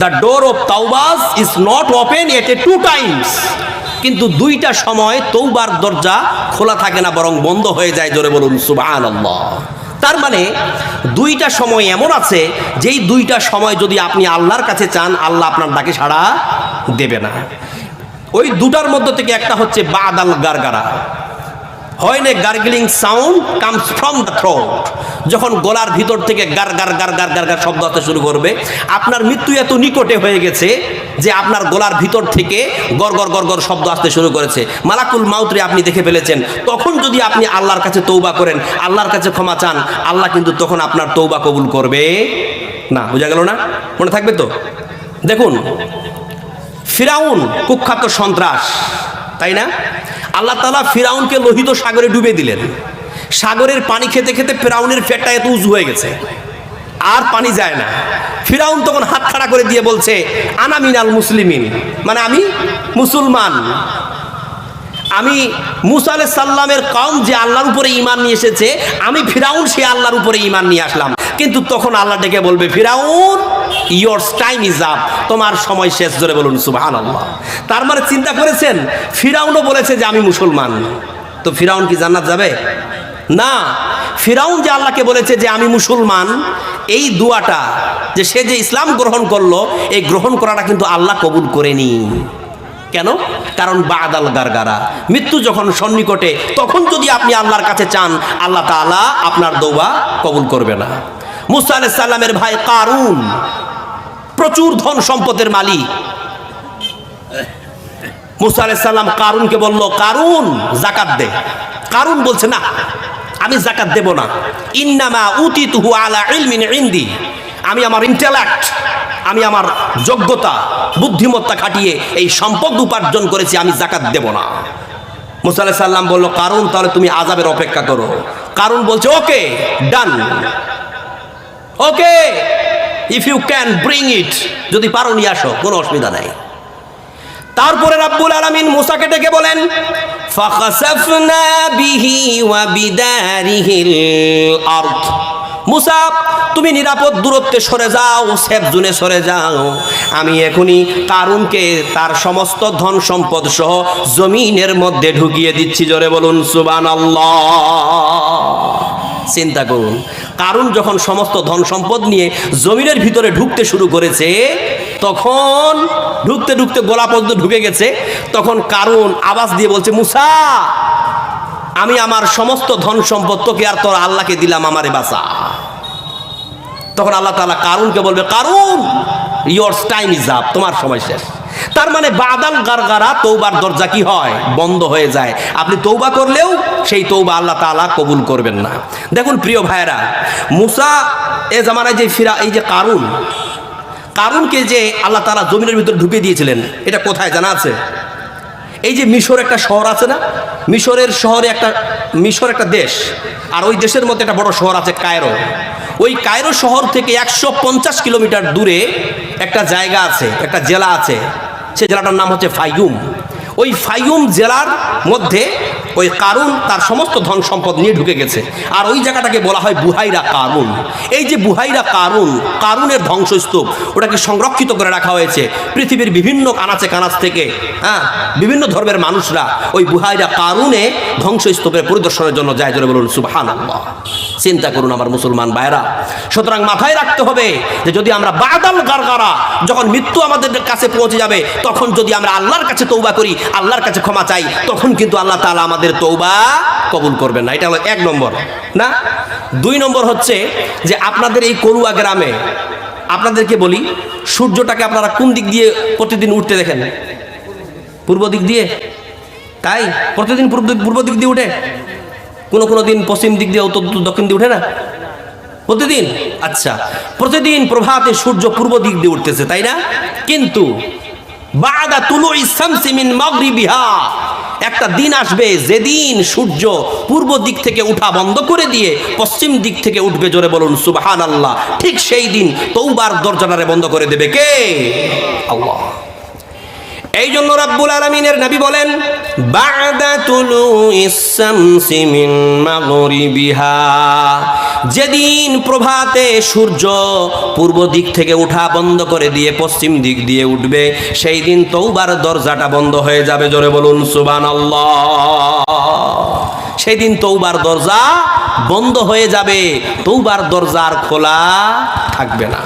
The door of Tawbah is not open at a two times. কিন্তু দুইটা সময় তৌবার দরজা খোলা থাকে না, বরং বন্ধ হয়ে যায়। জোরে বলুন সুবহানাল্লাহ। তার মানে দুইটা সময় এমন আছে যেই দুইটা সময় যদি আপনি আল্লাহর কাছে চান, আল্লাহ আপনার ডাকে সাড়া দেবে না। ওই দুটার মধ্যে থেকে একটা হচ্ছে বাদাল গারগারা। হয় না gargling sound comes from the throat, যখন গলার ভিতর থেকে গার গার গার গার গার গার শব্দ আসতে শুরু করবে, আপনার মৃত্যু এত নিকটে হয়ে গেছে যে আপনার গলার ভিতর থেকে গর গর গর গর শব্দ আসতে শুরু করেছে, মালাকুল মাউতরে আপনি দেখে ফেলেছেন। তখন যদি আপনি আল্লাহর কাছে তৌবা করেন, আল্লাহর কাছে ক্ষমা চান, আল্লাহ কিন্তু তখন আপনার তৌবা কবুল করবে না। বোঝা গেল না? মনে থাকবে তো? দেখুন, ফিরাউন কুখ্যাত সন্ত্রাস, তাই না? আল্লাহ তাআলা ফিরাউনকে লোহিত সাগরে ডুবে দিলেন। সাগরের পানি খেতে খেতে ফিরাউনের পেটটা এত উঁচু হয়ে গেছে, আর পানি যায় না। ফিরাউন তখন হাত খাড়া করে দিয়ে বলছে, আনা মিনাল মুসলিমিন, মানে আমি মুসলমান। আমি মুসা আলাইহিস সালামের কওম যে আল্লাহর উপরে ঈমান নিয়ে এসেছে, আমি ফিরাউন সে আল্লাহর উপরে ঈমান নিয়ে আসলাম। কিন্তু তখন আল্লাহ ডেকে বলবে, ফিরাউন ইয়োর টাইম ইজ আপ, তোমার সময় শেষ। জোরে বলুন সুবহানাল্লাহ। তার মানে চিন্তা করেছেন, ফিরাউনও বলেছে যে আমি মুসলমান, তো ফিরাউন কি জান্নাত যাবে? না। ফিরাউন যে আল্লাহকে বলেছে যে আমি মুসলমান, এই দোয়াটা যে সে যে ইসলাম গ্রহণ করলো, এই গ্রহণ করাটা কিন্তু আল্লাহ কবুল করেনি। কেন? কারণ বাদাল গারগারা, মৃত্যু যখন সন্নিকটে, তখন যদি আপনি আল্লাহর কাছে চান, আল্লাহ তাআলা আপনার দোয়া কবুল করবে না। মুসা আলাইহিস সালামের ভাই কারুন প্রচুর ধন সম্পদের মালিক। মুসা আলাইহিস সালাম কারুনকে বলল, কারুন যাকাত দে। কারুন বলছে, না আমি যাকাত দেব না। ইন্নামা উতিতুহু আলা ইলমিন ইনদি, আমি আমার ইন্টেলেক্ট, আমি আমার যোগ্যতা বুদ্ধিমত্তা খাটিয়ে এই সম্পদ উপার্জন করেছি, আমি যাকাত দেব না। মুসা আলাইহিস সালাম বলল, কারুন তাহলে তুমি আযাবের অপেক্ষা করো। কারুন বলছে, okay done, okay if you can bring it, যদি পারো নিয়ে আসো, কোনো অসুবিধা নাই। তারপরে রাব্বুল আলামিন মুসাকে ডেকে বলেন, ফাখাসাফনা বিহি ওয়া বিদারিহিল আরদ, মুসা তুমি নিরাপদ দূরত্বে সরে যাও, সেফ জোনে সরে যাও। আমি এখনই কারুনকে তার সমস্ত ধন সম্পদ সহ জমিনের মধ্যে ঢুকিয়ে দিচ্ছি। জোরে বলুন সুবহানাল্লাহ। চিন্তা করুন, কারুন যখন সমস্ত ধন সম্পদ নিয়ে জমিনের ভিতরে ঢুকতে শুরু করেছে, তখন ঢুকতে ঢুকতে গলা পর্যন্ত ঢুকে গেছে, তখন কারুন আওয়াজ দিয়ে বলছে, মুসা আমি আমার সমস্ত ধন সম্পদ তোকে আর তোর আল্লাহকে দিলাম, আমারে বাঁচা। তখন আল্লাহ তাআলা কারুনকে বলবে, কারুন ইয়োর টাইম ইজ আপ, তোমার সময় শেষ। তার মানে বাদাল গারগারা, তৌবার দরজা কি হয়? বন্ধ হয়ে যায়। আপনি তৌবা করলেও সেই তৌবা আল্লাহ তাআলা কবুল করবেন না। দেখুন প্রিয় ভাইয়েরা, মুসা এ জামানায় যে এই যে কারুনকে যে আল্লাহ তাআলা জমিনের ভিতর ঢুকে দিয়েছিলেন, এটা কোথায় জানা আছে? এই যে মিশর একটা শহর আছে না, মিশরের শহরে মিশর একটা দেশ, আর ওই দেশের মধ্যে একটা বড় শহর আছে কায়রো। ওই কায়রো শহর থেকে 150 কিলোমিটার দূরে একটা জায়গা আছে, একটা জেলা আছে, সেই জেলাটার নাম হচ্ছে ফাইয়ুম। ওই ফাইয়ুম জেলার মধ্যে ওই কারুন তার সমস্ত ধন সম্পদ নিয়ে ঢুকে গেছে, আর ওই জায়গাটাকে বলা হয় বুহাইরা কারুন। এই যে বুহাইরা কারুনের ধ্বংসস্তূপ, ওটাকে সংরক্ষিত করে রাখা হয়েছে। পৃথিবীর বিভিন্ন আনাচে কানাচ থেকে বিভিন্ন ধর্মের মানুষরা ওই বুহাইরা কারুনে ধ্বংসস্তূপের পরিদর্শনের জন্য যায়। জোরে বলুন সুবহানাল্লাহ। চিন্তা করুন আমার মুসলমান ভাইরা। সুতরাং মাথায় রাখতে হবে যে যদি আমরা বাদাল গারগারা, যখন মৃত্যু আমাদের কাছে পৌঁছে যাবে, তখন যদি আমরা আল্লাহর কাছে তৌবা করি, আল্লাহর কাছে ক্ষমা চাই, তখন কিন্তু আল্লাহ তাআলা আমাদের তৌবা কবুল করবেন না। এটা হলো 1 নম্বর না। 2 নম্বর হচ্ছে যে আপনাদের এই করুয়া গ্রামে, আপনাদেরকে বলি, সূর্যটাকে আপনারা কোন দিক দিয়ে প্রতিদিন উঠতে দেখেন? পূর্ব দিক দিয়ে। তাই প্রতিদিন পূর্ব দিক দিয়ে উঠে? কোনো দিন পশ্চিম দিক দিয়ে, উত্তর দক্ষিণ দিয়ে উঠে না? প্রতিদিন। আচ্ছা, প্রতিদিন প্রভাতে সূর্য পূর্ব দিক দিয়ে উঠতেছে, তাই না? কিন্তু বাদা তুলুই শামসি মিন মাগরিবিহা, একটা দিন আসবে যেদিন সূর্য পূর্ব দিক থেকে উঠা বন্ধ করে দিয়ে পশ্চিম দিক থেকে উঠবে। জোরে বলুন সুবহানাল্লাহ। ঠিক সেই দিন তৌবার দরজাটারে বন্ধ করে দেবে কে? আল্লাহ। এই জন্য রাব্বুল আলামিনের নবী বলেন, বাদা তুলুইস শামসি মিন মাগরিবিহা, যেদিন প্রভাতে সূর্য পূর্ব দিক থেকে উঠা বন্ধ করে দিয়ে পশ্চিম দিক দিয়ে উঠবে, সেই দিন তওবার দরজাটা বন্ধ হয়ে যাবে। জোরে বলুন সুবহানাল্লাহ। সেই দিন তওবার দরজা বন্ধ হয়ে যাবে, তওবার দরজা আর খোলা থাকবে না।